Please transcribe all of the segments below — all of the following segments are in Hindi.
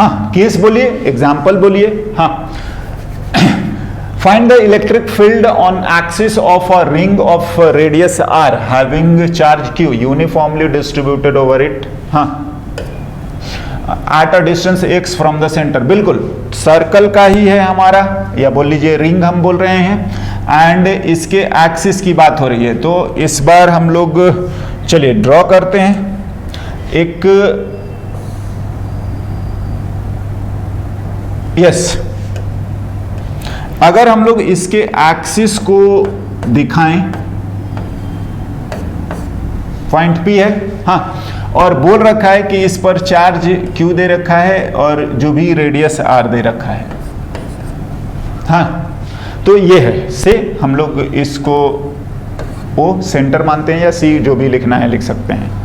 हाँ केस बोलिए, एग्जाम्पल बोलिए। हाँ, find the electric field on axis of a ring of radius r having charge q uniformly distributed over it. हाँ, at a distance x from the centre, बिल्कुल सर्कल का ही है हमारा, या बोल लीजिए रिंग हम बोल रहे हैं, एंड इसके एक्सिस की बात हो रही है। तो इस बार हम लोग चलिए ड्रॉ करते हैं एक, यस, अगर हम लोग इसके एक्सिस को दिखाएं, पॉइंट P है, हाँ, और बोल रखा है कि इस पर चार्ज Q दे रखा है और जो भी रेडियस R दे रखा है। हाँ, तो ये है से हम लोग इसको O सेंटर मानते हैं, या C जो भी लिखना है लिख सकते हैं।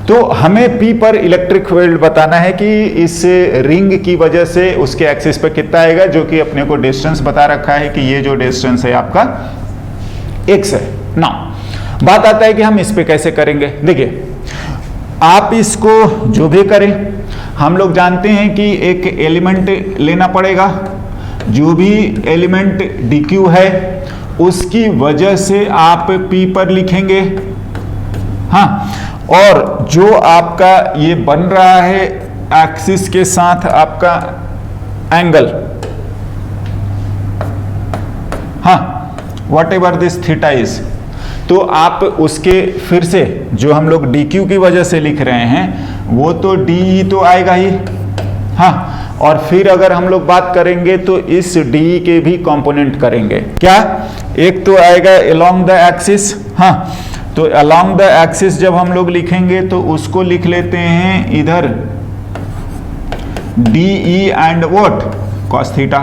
तो हमें P पर इलेक्ट्रिक फील्ड बताना है कि इस रिंग की वजह से उसके एक्सिस पे कितना आएगा, जो कि अपने को डिस्टेंस बता रखा है कि ये जो डिस्टेंस है आपका x है ना। बात आता है कि हम इस पे कैसे करेंगे। देखिए, आप इसको जो भी करें, हम लोग जानते हैं कि एक एलिमेंट लेना पड़ेगा, जो भी एलिमेंट dq है उसकी वजह से आप P पर लिखेंगे। हाँ, और जो आपका ये बन रहा है एक्सिस के साथ आपका एंगल, हाँ, what ever this theta is, तो आप उसके फिर से जो हम लोग dq की वजह से लिख रहे हैं वो तो de तो आएगा ही। हाँ, और फिर अगर हम लोग बात करेंगे तो इस de के भी कंपोनेंट करेंगे, क्या, एक तो आएगा along the axis। हाँ, तो along the axis जब हम लोग लिखेंगे तो उसको लिख लेते हैं इधर de and what cos theta.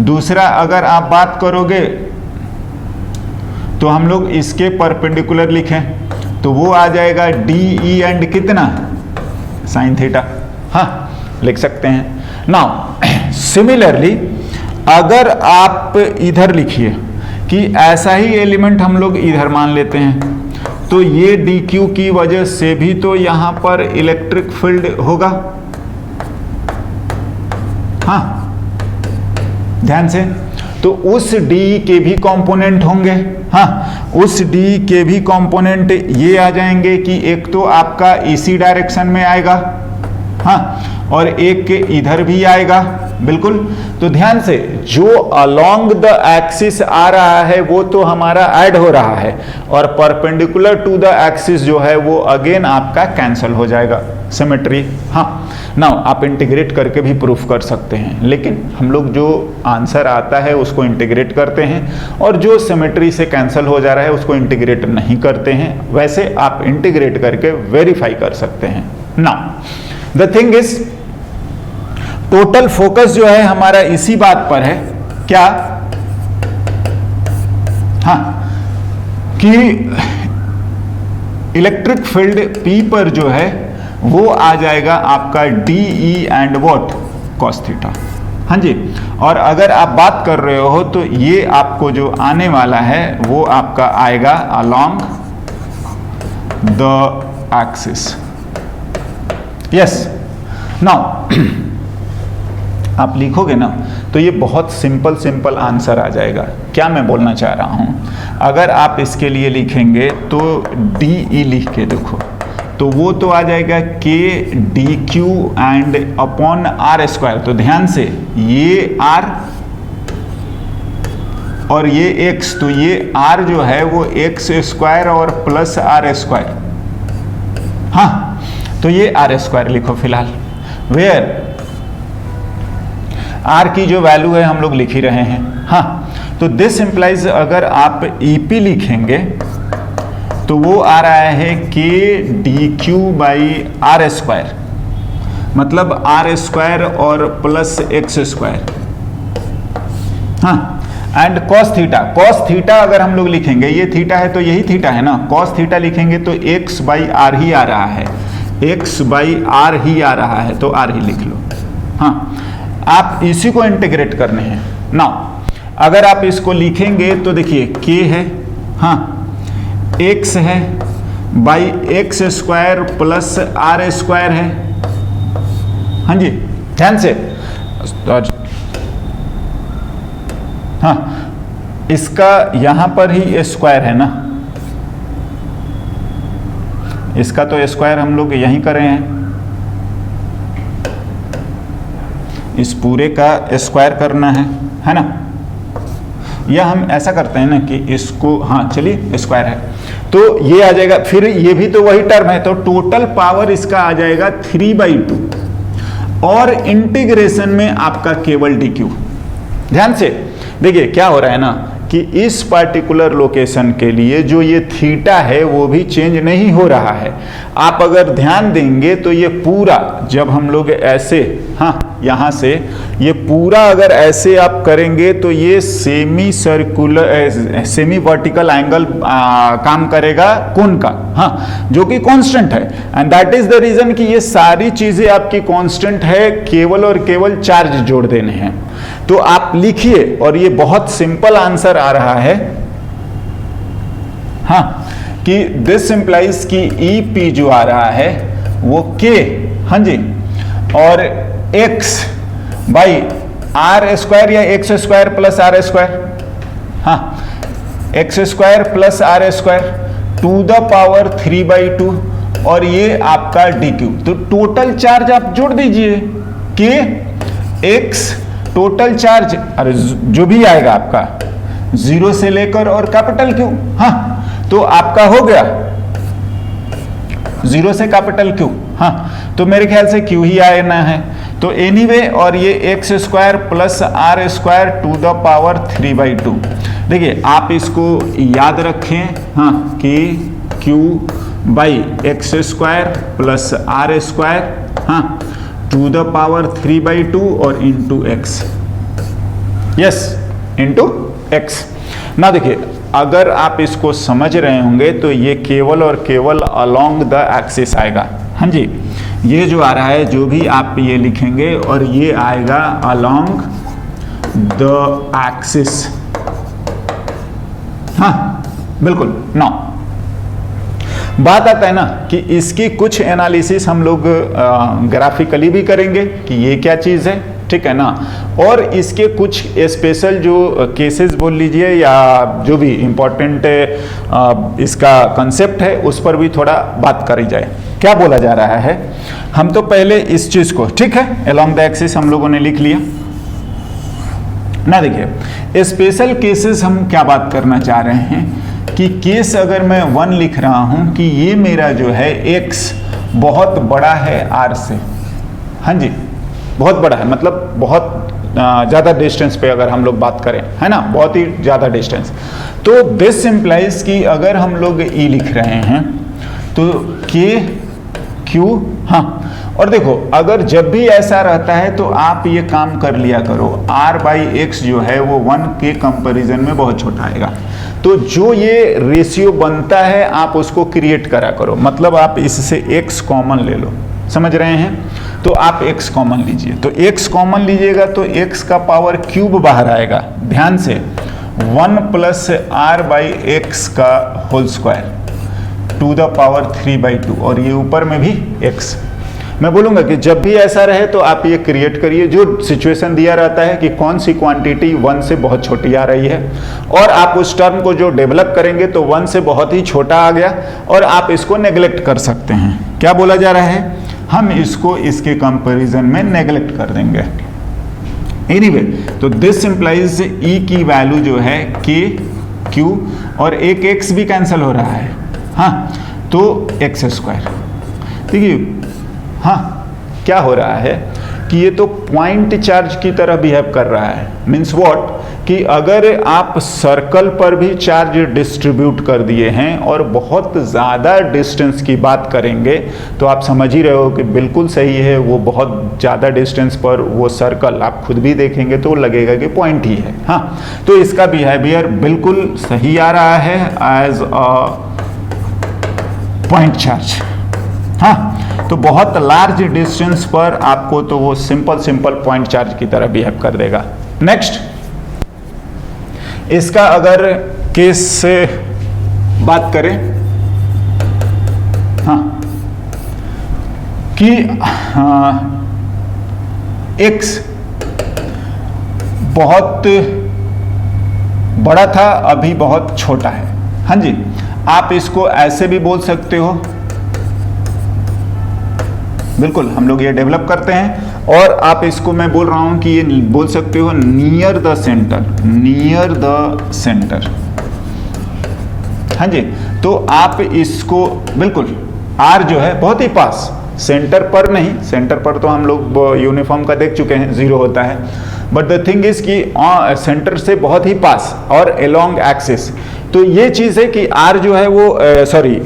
दूसरा अगर आप बात करोगे तो हम लोग इसके परपेंडिकुलर लिखें तो वो आ जाएगा de एंड कितना sin थीटा। हाँ, लिख सकते हैं। नाउ सिमिलरली अगर आप इधर लिखिए कि ऐसा ही एलिमेंट हम लोग इधर मान लेते हैं, तो ये dq की वजह से भी तो यहां पर इलेक्ट्रिक फील्ड होगा। हाँ, ध्यान से, तो उस d के भी कंपोनेंट होंगे। हाँ, उस d के भी कंपोनेंट ये आ जाएंगे कि एक तो आपका इसी डायरेक्शन में आएगा, हाँ, और एक के इधर भी आएगा, बिल्कुल। तो ध्यान से, जो अलोंग द एक्सिस आ रहा है वो तो हमारा ऐड हो रहा है, और परपेंडिकुलर टू द एक्सिस जो है वो अगेन आपका कैंसल हो जाएगा, सिमेट्री। हाँ, नाउ आप इंटीग्रेट करके भी प्रूफ कर सकते हैं, लेकिन हम लोग जो आंसर आता है उसको इंटीग्रेट करते हैं, और जो सिमेट्री से कैंसल हो जा रहा है उसको इंटीग्रेट नहीं करते हैं। वैसे आप इंटीग्रेट करके वेरीफाई कर सकते हैं। Now the thing is, total focus जो है हमारा इसी बात पर है, क्या, हाँ, कि इलेक्ट्रिक फील्ड P पर जो है वो आ जाएगा आपका de and what cos theta. हाँ जी, और अगर आप बात कर रहे हो तो ये आपको जो आने वाला है वो आपका आएगा along the axis। Yes, now आप लिखोगे ना तो ये बहुत सिंपल आंसर आ जाएगा। क्या मैं बोलना चाह रहा हूँ, अगर आप इसके लिए लिखेंगे तो de लिख के देखो तो वो तो आ जाएगा k dq and upon r square. तो ध्यान से, ये r और ये x, तो ये r जो है वो x स्क्वायर और प्लस r स्क्वायर। हाँ, तो ये r स्क्वायर लिखो फिलहाल, वेयर r की जो वैल्यू है हम लोग लिख ही रहे हैं। हाँ, तो दिस इंप्लाइज अगर आप EP लिखेंगे तो वो आ रहा है k dq by r square, मतलब r स्क्वायर और प्लस x स्क्वायर। हाँ, एंड cos थीटा अगर हम लोग लिखेंगे, ये थीटा है तो यही थीटा है ना, cos थीटा लिखेंगे तो x बाई आर ही आ रहा है, x बाई आर ही आ रहा है, तो r ही लिख लो। हाँ, आप इसी को इंटीग्रेट करने हैं। नाउ अगर आप इसको लिखेंगे तो देखिए k है, हाँ, x है by x square plus r square है। हाँ जी, ध्यान से। हाँ, इसका यहां पर ही स्क्वायर है ना, इसका तो स्क्वायर हम लोग यहीं कर रहे हैं, इस पूरे का स्क्वायर करना है ना। या हम ऐसा करते हैं ना कि इसको, हाँ चलिए स्क्वायर है तो ये आ जाएगा, फिर ये भी तो वही टर्म है, तो टोटल पावर इसका आ जाएगा 3/2 और इंटीग्रेशन में आपका केवल dq। ध्यान से देखिए क्या हो रहा है ना कि इस पार्टिकुलर लोकेशन के लिए जो ये थीटा है वो भी चेंज नहीं हो रहा है। आप अगर ध्यान देंगे तो ये पूरा, जब हम लोग ऐसे, हाँ यहाँ से ये पूरा अगर ऐसे आप करेंगे तो ये semi circular, semi vertical angle काम करेगा कोण का, हाँ, जो कि कांस्टेंट है। And that is the reason कि ये सारी चीजें आपकी कांस्टेंट है, केवल और केवल चार्ज जोड़ देने हैं। तो आप लिखिए, और ये बहुत सिंपल आंसर आ रहा है, हाँ, कि दिस इंप्लाइज कि EP जो आ रहा है वो K, हाँ जी, और x बाई आर स्क्वायर या x square plus r square, हाँ, x square plus r square to the power 3/2 और ये आपका dq। तो टोटल चार्ज आप जोड़ दीजिए कि x टोटल चार्ज, अरे जो भी आएगा आपका 0 से लेकर और कैपिटल Q, हाँ, तो आपका हो गया 0 से कैपिटल Q, हाँ, तो मेरे ख्याल से Q ही आना है। तो एनीवे, और ये x square plus r square to the power 3/2। देखिए आप इसको याद रखें, हाँ, कि Q by x square plus r square, हाँ, टू द पावर 3/2 और into x, yes, into x. ना देखिए अगर आप इसको समझ रहे होंगे तो ये केवल और केवल अलोंग द एक्सिस आएगा, हाँ जी, ये जो आ रहा है जो भी आप ये लिखेंगे और ये आएगा अलोंग द एक्सिस, हाँ बिल्कुल। नौ बात आता है ना कि इसकी कुछ एनालिसिस हम लोग ग्राफिकली भी करेंगे कि ये क्या चीज़ है, ठीक है ना, और इसके कुछ स्पेशल जो केसेस बोल लीजिए या जो भी इम्पोर्टेंट इसका कंसेप्ट है उस पर भी थोड़ा बात करी जाए। क्या बोला जा रहा है, हम तो पहले इस चीज़ को, ठीक है, अलोंग द एक्सिस हम लोगों ने लिख लिया ना। देखिए स्पेशल केसेस हम क्या बात करना चाह रहे हैं कि केस अगर मैं 1 लिख रहा हूं कि ये मेरा जो है x बहुत बड़ा है r से, हाँ जी, बहुत बड़ा है, मतलब बहुत ज़्यादा डिस्टेंस पे अगर हम लोग बात करें, है ना, बहुत ही ज़्यादा डिस्टेंस। तो दिस इम्प्लाइज कि अगर हम लोग E लिख रहे हैं तो K Q, हाँ, और देखो अगर जब भी ऐसा रहता है तो आप ये काम कर लिया करो, r/x जो है वो 1 के कंपैरिजन में बहुत छोटा आएगा। तो जो ये रेशियो बनता है आप उसको क्रिएट करा करो, मतलब आप इससे x कॉमन ले लो, समझ रहे हैं, तो आप x कॉमन लीजिए, तो x कॉमन लीजिएगा तो x का पावर क्यूब बाहर आएगा, ध्यान से 1 प्लस r/x का whole square to the power 3/2 और ये ऊपर में भी x। मैं बोलूंगा कि जब भी ऐसा रहे तो आप ये क्रिएट करिए, जो सिचुएशन दिया रहता है कि कौन सी क्वांटिटी 1 से बहुत छोटी आ रही है और आप उस टर्म को जो डेवलप करेंगे तो 1 से बहुत ही छोटा आ गया और आप इसको नेग्लेक्ट कर सकते हैं। क्या बोला जा रहा है, हम इसको इसके कंपैरिजन में नेग्लेक्ट कर देंगे। एनीवे, तो दिस इंप्लाइज E की वैल्यू जो है K Q और एक x भी कैंसिल हो रहा है, हाँ, तो एक्स स्क्वायर। देखिए हाँ क्या हो रहा है कि ये तो पॉइंट चार्ज की तरह बिहेव कर रहा है, मीन्स व्हाट, कि अगर आप सर्कल पर भी चार्ज डिस्ट्रीब्यूट कर दिए हैं और बहुत ज़्यादा डिस्टेंस की बात करेंगे तो आप समझ ही रहे हो कि बिल्कुल सही है, वो बहुत ज़्यादा डिस्टेंस पर वो सर्कल आप खुद भी देखेंगे तो लगेगा कि पॉइंट ही है, हाँ, तो इसका बिहेवियर बिल्कुल सही आ रहा है एज अ पॉइंट चार्ज, हाँ, तो बहुत लार्ज डिस्टेंस पर आपको तो वो सिंपल पॉइंट चार्ज की तरह बिहेव कर देगा। नेक्स्ट, इसका अगर केस से बात करें, हाँ, कि x बहुत बड़ा था, अभी बहुत छोटा है। हाँ जी, आप इसको ऐसे भी बोल सकते हो, बिल्कुल हम लोग ये डेवलप करते हैं। और आप इसको मैं बोल रहा हूं कि ये बोल सकते हो near the centre, near the centre. हाँ जी, तो आप इसको बिल्कुल r जो है बहुत ही पास, सेंटर पर नहीं, सेंटर पर तो हम लोग यूनिफॉर्म का देख चुके हैं, 0 होता है, बट द थिंग इज कि सेंटर से बहुत ही पास और अलोंग एक्सिस। तो ये चीज़ है कि r जो है वो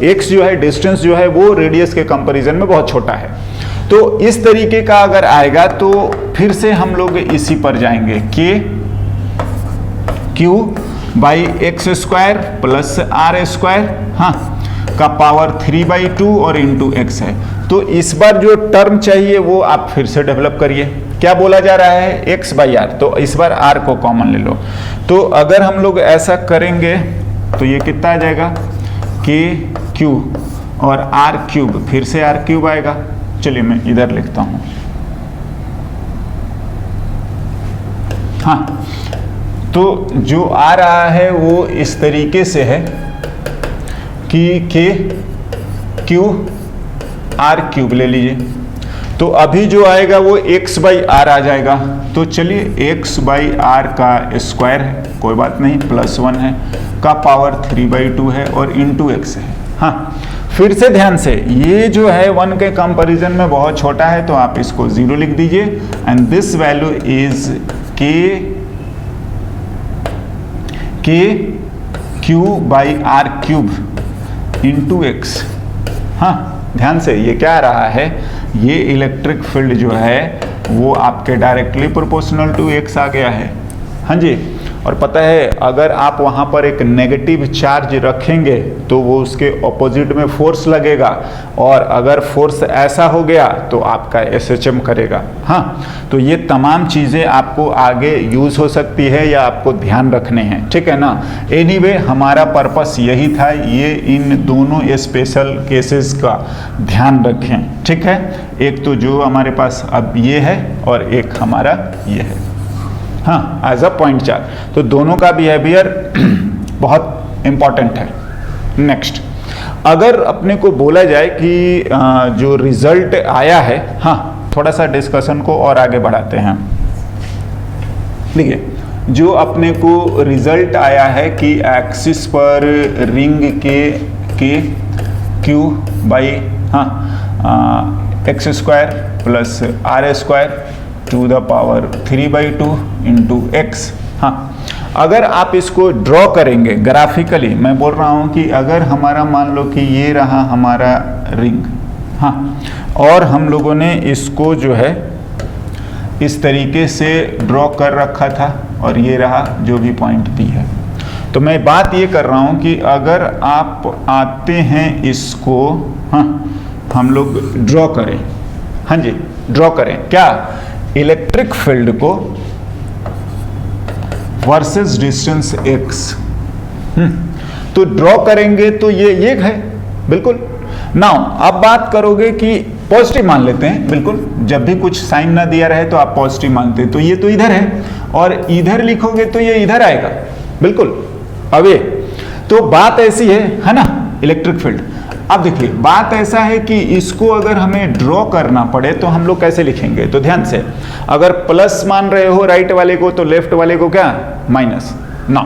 x जो है, डिस्टेंस जो है वो रेडियस के कंपैरिजन में बहुत छोटा है। तो इस तरीके का अगर आएगा तो फिर से हम लोग इसी पर जाएंगे, q by x square plus r square, हाँ, का पावर 3/2 और इंटू एक्स है। तो इस बार जो टर्म चाहिए वो आप फिर से डेवलप करिए। क्या बोला जा रहा है, x बाई आर, तो इस बार r को कॉमन ले लो। तो अगर हम लोग ऐसा करेंगे तो ये कितना आ जाएगा, k क्यूब और r क्यूब, फिर से r क्यूब आएगा। चलिए मैं इधर लिखता हूं, हाँ, तो जो आ रहा है वो इस तरीके से है कि k क्यू r क्यूब ले लीजिए। तो अभी जो आएगा वो x बाई आर आ जाएगा। तो चलिए x बाई आर का स्क्वायर है, कोई बात नहीं, +1 है, का पावर 3/2 है और इंटू एक्स है। हाँ, फिर से ध्यान से, ये जो है 1 के कंपैरिजन में बहुत छोटा है, तो आप इसको 0 लिख दीजिए। And this value is k q by r cube into x. हाँ, ध्यान से, ये क्या आ रहा है, ये इलेक्ट्रिक फील्ड जो है वो आपके डायरेक्टली प्रोपोर्शनल टू x आ गया है। हाँ जी, और पता है अगर आप वहाँ पर एक नेगेटिव चार्ज रखेंगे तो वो उसके ऑपोजिट में फोर्स लगेगा, और अगर फोर्स ऐसा हो गया तो आपका SHM करेगा। हाँ, तो ये तमाम चीज़ें आपको आगे यूज़ हो सकती है या आपको ध्यान रखने हैं, ठीक है ना। एनीवे, हमारा पर्पस यही था, ये इन दोनों स्पेशल केसेस का ध्यान रखें, ठीक है। एक तो जो हमारे पास अब ये है और एक हमारा ये है, हाँ, एज अ पॉइंट चार्ज। तो दोनों का बिहेवियर बहुत इंपॉर्टेंट है। नेक्स्ट, अगर अपने को बोला जाए कि जो रिजल्ट आया है, हाँ, थोड़ा सा डिस्कशन को और आगे बढ़ाते हैं। देखिए, जो अपने को रिजल्ट आया है कि एक्सिस पर रिंग के क्यू बाई, हाँ, x square plus r square to the power 3/2 into x. हाँ, अगर आप इसको ड्रॉ करेंगे ग्राफिकली, मैं बोल रहा हूँ कि अगर हमारा मान लो कि ये रहा हमारा रिंग, हाँ, और हम लोगों ने इसको जो है इस तरीके से ड्रॉ कर रखा था, और ये रहा जो भी पॉइंट P है। तो मैं बात ये कर रहा हूँ कि अगर आप आते हैं इसको, हाँ, हम लोग ड्रॉ करें, हाँ जी, ड्रॉ करें क्या, इलेक्ट्रिक फील्ड को वर्सेस डिस्टेंस x। तो ड्रॉ करेंगे तो ये है, बिल्कुल। नाउ अब बात करोगे कि पॉजिटिव मान लेते हैं, बिल्कुल, जब भी कुछ साइन ना दिया रहे तो आप पॉजिटिव मानते हैं, तो ये तो इधर है, और इधर लिखोगे तो ये इधर आएगा, बिल्कुल अवे। तो बात ऐसी है ना, इलेक्ट्रिक फील्ड। अब देखिए, बात ऐसा है कि इसको अगर हमें ड्रॉ करना पड़े तो हम लोग कैसे लिखेंगे, तो ध्यान से, अगर प्लस मान रहे हो राइट वाले को तो लेफ्ट वाले को क्या, माइनस। ना,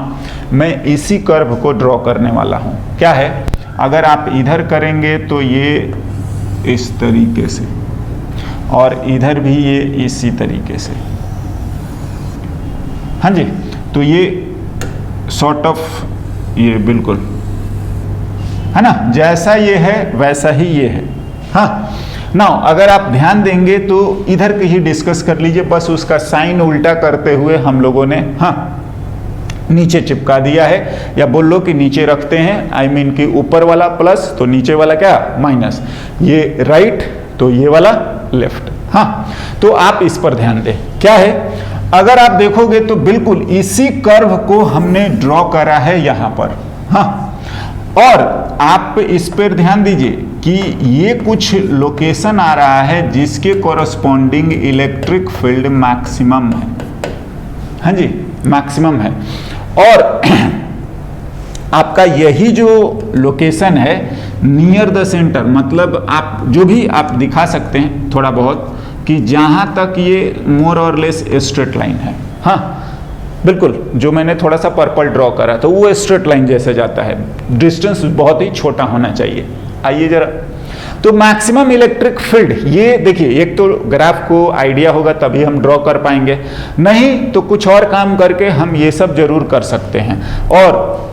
मैं इसी कर्व को ड्रॉ करने वाला हूं, क्या है, अगर आप इधर करेंगे तो ये इस तरीके से, और इधर भी ये इसी तरीके से, हाँ जी। तो ये सॉर्ट ऑफ, ये बिल्कुल है ना, जैसा ये है वैसा ही ये है। हाँ, नाउ अगर आप ध्यान देंगे तो इधर की ही डिस्कस कर लीजिए, बस उसका साइन उल्टा करते हुए हम लोगों ने, हाँ, नीचे चिपका दिया है, या बोल लो कि नीचे रखते हैं, आई मीन कि ऊपर वाला प्लस तो नीचे वाला क्या, माइनस, ये राइट तो ये वाला लेफ्ट। हाँ, तो आप इस पर ध्यान दें, क्या है, अगर आप देखोगे तो बिल्कुल इसी कर्व को हमने ड्रॉ करा है यहां पर। हाँ, और आप इस पर ध्यान दीजिए कि ये कुछ लोकेशन आ रहा है जिसके कॉरस्पॉन्डिंग इलेक्ट्रिक फील्ड मैक्सिमम है। हाँ जी, मैक्सिमम है। और आपका यही जो लोकेशन है नियर द सेंटर, मतलब आप जो भी आप दिखा सकते हैं थोड़ा बहुत कि जहां तक ये मोर और लेस स्ट्रेट लाइन है। हाँ बिल्कुल, जो मैंने थोड़ा सा पर्पल ड्रॉ करा तो वो स्ट्रेट लाइन जैसे जाता है, डिस्टेंस बहुत ही छोटा होना चाहिए। आइए जरा, तो मैक्सिमम इलेक्ट्रिक फील्ड, ये देखिए, एक तो ग्राफ को आइडिया होगा तभी हम ड्रॉ कर पाएंगे, नहीं तो कुछ और काम करके हम ये सब जरूर कर सकते हैं। और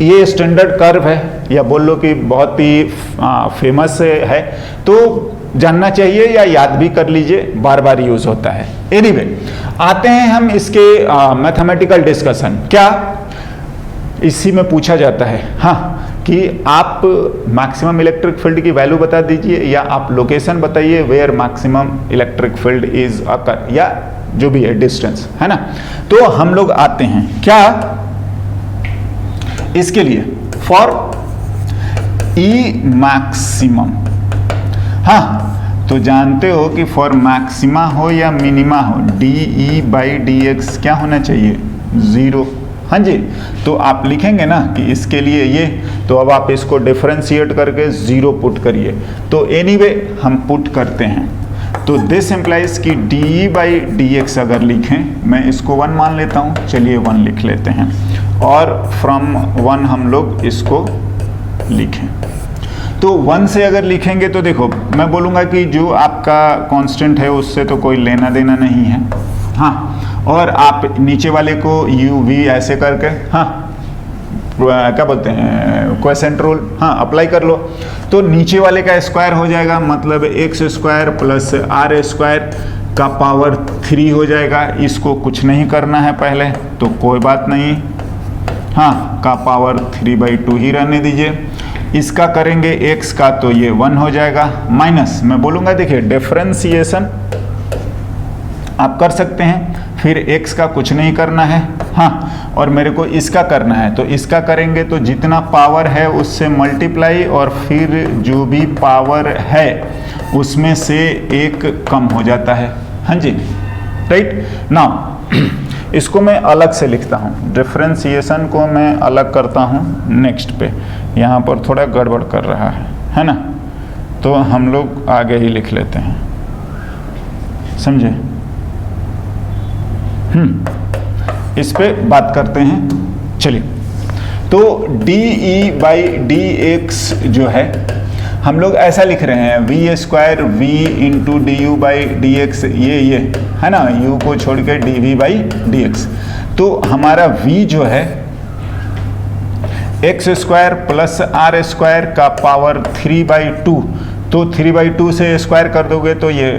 ये स्टैंडर्ड कर्व है, या बोल लो कि बहुत ही फेमस है, तो जानना चाहिए या याद भी कर लीजिए, बार बार यूज होता है। एनीवे, आते हैं हम इसके मैथमेटिकल डिस्कशन। क्या इसी में पूछा जाता है हाँ कि आप मैक्सिमम इलेक्ट्रिक फील्ड की वैल्यू बता दीजिए, या आप लोकेशन बताइए where maximum electric field is occur, या जो भी है डिस्टेंस, है ना। तो हम लोग आते हैं क्या इसके लिए, फॉर ई मैक्सिमम। हाँ, तो जानते हो कि फॉर मैक्सिमा हो या मिनिमा हो, D e by d x क्या होना चाहिए, 0। हाँ जी, तो आप लिखेंगे ना कि इसके लिए ये, तो अब आप इसको डिफरेंशिएट करके 0 पुट करिए। तो एनीवे हम पुट करते हैं, तो दिस एम्प्लाइज कि D e by d x अगर लिखें, मैं इसको 1 मान लेता हूँ, चलिए 1 लिख लेते हैं, और फ्रॉम 1 हम लोग इसको लिखें। तो 1 से अगर लिखेंगे तो देखो, मैं बोलूँगा कि जो आपका कांस्टेंट है उससे तो कोई लेना देना नहीं है। हाँ, और आप नीचे वाले को यू वी ऐसे करके, हाँ क्या बोलते हैं, क्वोशिएंट रूल, हाँ अप्लाई कर लो। तो नीचे वाले का स्क्वायर हो जाएगा, मतलब x square plus r square का पावर 3 हो जाएगा। इसको कुछ नहीं करना है पहले, तो कोई बात नहीं, हाँ का पावर 3/2 ही रहने दीजिए। इसका करेंगे x का, तो ये 1 हो जाएगा, माइनस मैं बोलूँगा, देखिए डिफरेंशिएशन आप कर सकते हैं, फिर x का कुछ नहीं करना है, हाँ, और मेरे को इसका करना है, तो इसका करेंगे तो जितना पावर है उससे मल्टीप्लाई, और फिर जो भी पावर है उसमें से 1 कम हो जाता है। हाँ जी, राइट। नाउ इसको मैं अलग से लिखता हूँ, डिफरेंशिएशन को मैं अलग करता हूँ नेक्स्ट पे, यहाँ पर थोड़ा गड़बड़ कर रहा है ना, तो हम लोग आगे ही लिख लेते हैं, समझे। इस पे बात करते हैं, चलिए। तो d e by d x जो है हम लोग ऐसा लिख रहे हैं, v square v into d u by d x, ये है ना, यू को छोड़ के d v by d x. तो हमारा v जो है x square plus r square का पावर 3/2, तो 3/2 से स्क्वायर कर दोगे तो ये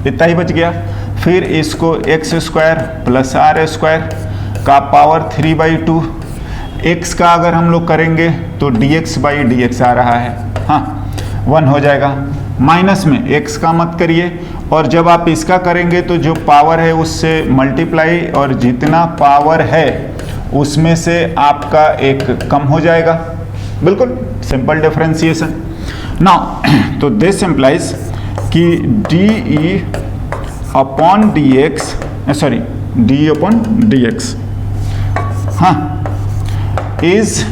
इतना ही बच गया। फिर इसको x square plus r square का पावर 3/2, एक्स का अगर हम लोग करेंगे तो dx बाई डी एक्स आ रहा है, हाँ 1 हो जाएगा। माइनस में x का मत करिए, और जब आप इसका करेंगे तो जो पावर है उससे मल्टीप्लाई, और जितना पावर है उसमें से आपका 1 कम हो जाएगा, बिल्कुल सिंपल डिफरेंशिएशन। नाउ तो दिस इम्प्लाइज कि D E upon D x, sorry D upon D x, हाँ इज,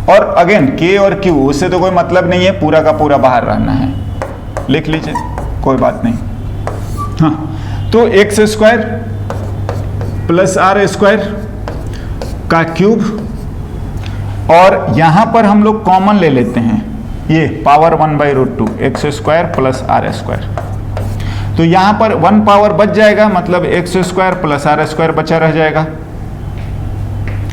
और अगेन k और q उससे तो कोई मतलब नहीं है, पूरा का पूरा बाहर रहना है, लिख लीजिए कोई बात नहीं। हाँ, तो x square plus r square का क्यूब, और यहां पर हम लोग कॉमन ले लेते हैं, ये power 1/√2 x square plus r square, तो यहां पर 1 पावर बच जाएगा, मतलब x square plus r square बचा रह जाएगा।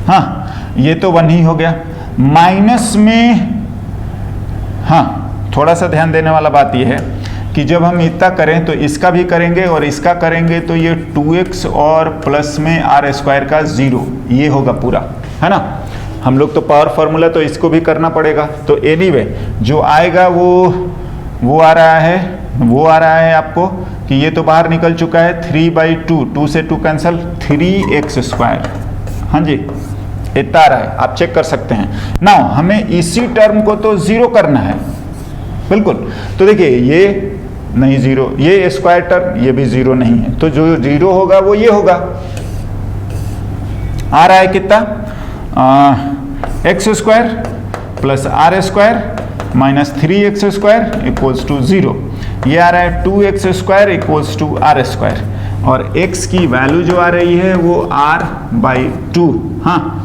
हाँ, ये तो 1 ही हो गया। माइनस में, हाँ थोड़ा सा ध्यान देने वाला बात ये है कि जब हम इतना करें तो इसका भी करेंगे और इसका करेंगे, तो ये 2x और प्लस में आर स्क्वायर का 0, ये होगा पूरा, है ना। हम लोग तो पावर फार्मूला तो इसको भी करना पड़ेगा। तो एनीवे जो आएगा वो आ रहा है आपको कि ये तो बाहर निकल चुका है, 3/2, 2 से 2 कैंसल, 3x स्क्वायर, हाँ जी इतना आ रहा है, आप चेक कर सकते हैं। नाउ हमें इसी टर्म को तो 0 करना है, बिल्कुल। तो देखिए ये नहीं जीरो, ये स्क्वायर टर्म ये भी जीरो नहीं है, तो जो जीरो होगा वो ये होगा। आ रहा है कितना, x square plus r square minus 3x square equals to 0। ये आ रहा है 2x square equals to r square, और x की वैल्यू जो आ रही है वो r/2, हाँ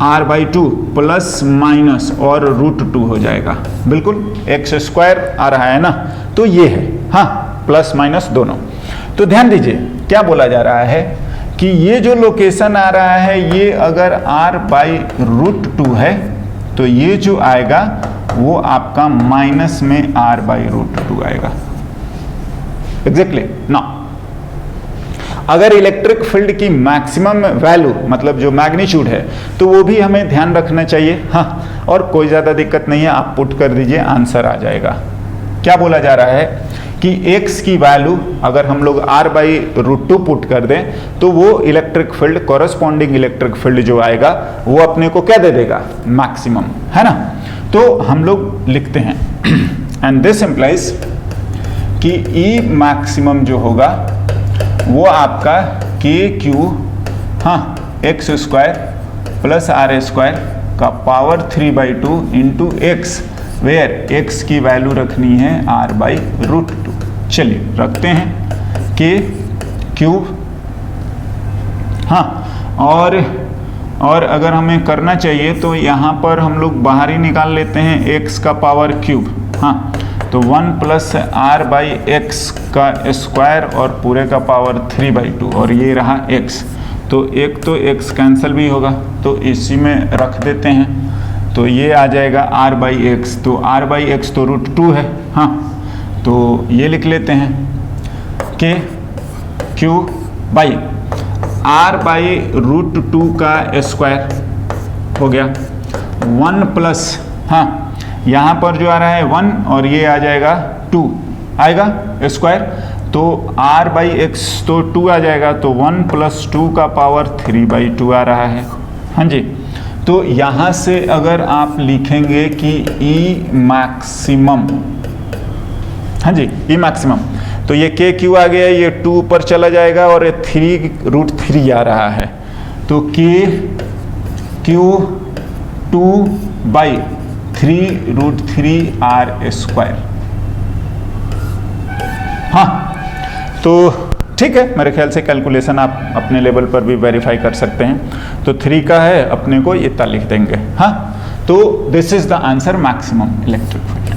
r/2 प्लस माइनस और √2 हो जाएगा। बिल्कुल एक्स स्क्वायर आ रहा है ना, तो ये है, हाँ प्लस माइनस दोनों। तो ध्यान दीजिए क्या बोला जा रहा है कि ये जो लोकेशन आ रहा है ये अगर r/√2 है तो ये जो आएगा वो आपका माइनस में r/√2 आएगा। एग्जैक्टली ना, अगर इलेक्ट्रिक फील्ड की मैक्सिमम वैल्यू मतलब जो मैग्नीट्यूड है तो वो भी हमें ध्यान रखना चाहिए, हाँ। और कोई ज़्यादा दिक्कत नहीं है, आप पुट कर दीजिए, आंसर आ जाएगा। क्या बोला जा रहा है कि x की वैल्यू अगर हम लोग r/√2 पुट कर दें तो वो electric field, corresponding electric field जो आएगा वो अपने को क्या दे देगा, मैक्सिमम, है ना। तो हम लोग लिखते हैं एंड दिस इम्प्लाइज कि E मैक्सिमम जो होगा वो आपका KQ, हाँ x square plus r square का power 3/2 into x, where x की वैल्यू रखनी है r/√2। चलिए रखते हैं KQ, हाँ। और अगर हमें करना चाहिए तो यहाँ पर हम लोग बाहर ही निकाल लेते हैं x का पावर क्यूब, हाँ। तो 1 प्लस r/x का स्क्वायर और पूरे का पावर 3/2, और ये रहा x। तो एक तो x कैंसिल भी होगा तो इसी में रख देते हैं, तो ये आ जाएगा r/x। तो r/x तो √2 है, हाँ। तो ये लिख लेते हैं कि q बाई r/√2 का स्क्वायर हो गया 1 प्लस, हाँ यहाँ पर जो आ रहा है 1 और ये आ जाएगा 2 आएगा स्क्वायर, तो r/x तो 2 आ जाएगा, तो 1 प्लस 2 का पावर 3/2 आ रहा है, हाँ जी। तो यहाँ से अगर आप लिखेंगे कि E मैक्सिमम, हाँ जी E मैक्सिमम, तो ये KQ आ गया, ये 2 ऊपर चला जाएगा और ये 3√3 आ रहा है, तो KQ2/3√3r²। हाँ तो ठीक है, मेरे ख्याल से कैलकुलेशन आप अपने लेवल पर भी वेरीफाई कर सकते हैं। तो 3 का है अपने को इतना लिख देंगे, हाँ। तो this is the answer, maximum electric field.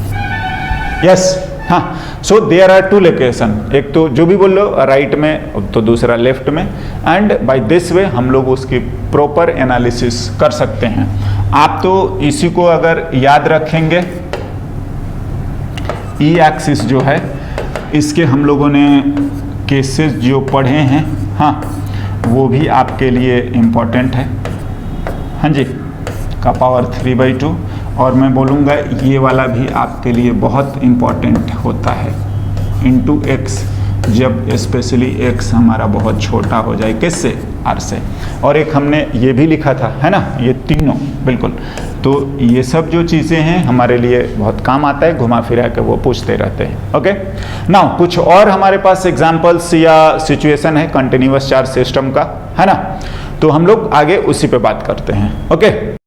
Yes, हाँ। सो देयर आर 2 लोकेशन, एक तो जो भी बोल लो राइट में तो दूसरा लेफ्ट में, एंड बाय दिस वे हम लोग उसकी प्रॉपर एनालिसिस कर सकते हैं। आप तो इसी को अगर याद रखेंगे, ई एक्सिस जो है इसके हम लोगों ने केसेस जो पढ़े हैं, हाँ वो भी आपके लिए इम्पोर्टेंट है, हाँ जी, का पावर 3/2। और मैं बोलूँगा ये वाला भी आपके लिए बहुत इम्पोर्टेंट होता है, इंटू एक्स, जब स्पेशली एक्स हमारा बहुत छोटा हो जाए, किससे, आर से। और एक हमने ये भी लिखा था, है ना, ये तीनों, बिल्कुल। तो ये सब जो चीज़ें हैं हमारे लिए बहुत काम आता है, घुमा फिरा के वो पूछते रहते हैं। ओके, नाउ कुछ और हमारे पास एग्जांपल्स या सिचुएशन है कंटिन्यूअस चार्ज सिस्टम का, है ना, तो हम लोग आगे उसी पे बात करते हैं। ओके।